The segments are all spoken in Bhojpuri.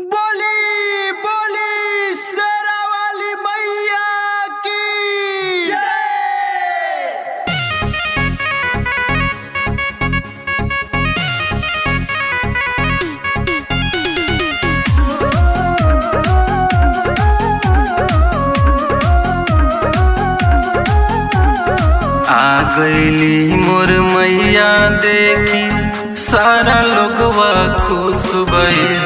बोली बोली शेरा वाली मैया की जय। आ गईली मोर मैया देखी सारा लोगवा खुश भइल।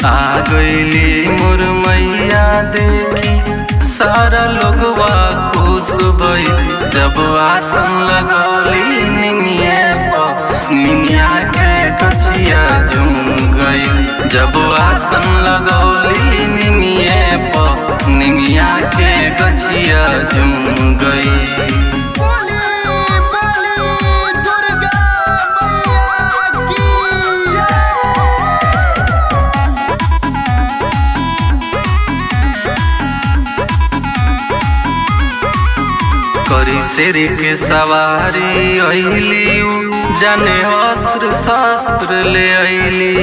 आ गईली मोर मैया देखी सारा लोगवा खुश भइल। जब आसन लगौली निमिया के कचिया झूम गई। जब आसन लगौली निमिया के कचिया झूम गई। करी शेर के सवारी अइली, जाने अस्त्र शस्त्र ले अइली।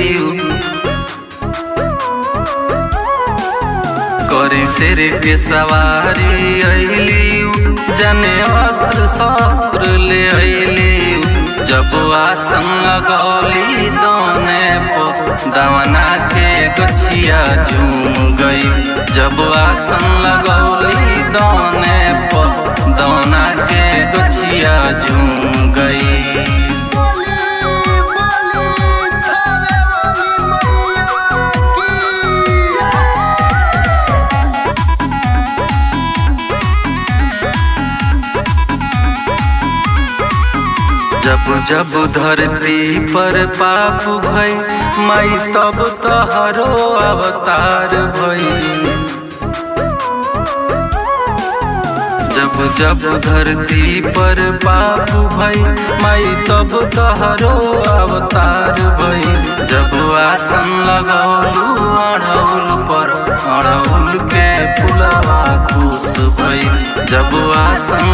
करी शेर के सवारी अइली, जाने अस्त्र शस्त्र ले अइली। जब आसन लगौली दवना के गछिया झूम गई। जब आसन लगौली दवना के गछिया झूम गई। जब जब धरती पर पाप भई माई तब तहरो अवतार भई। जब जब धरती पर पाप भई माई तब तहरो अवतार भई। जब आसन लगौलू अड़हुल के फुलवा खुश भई। जब आसन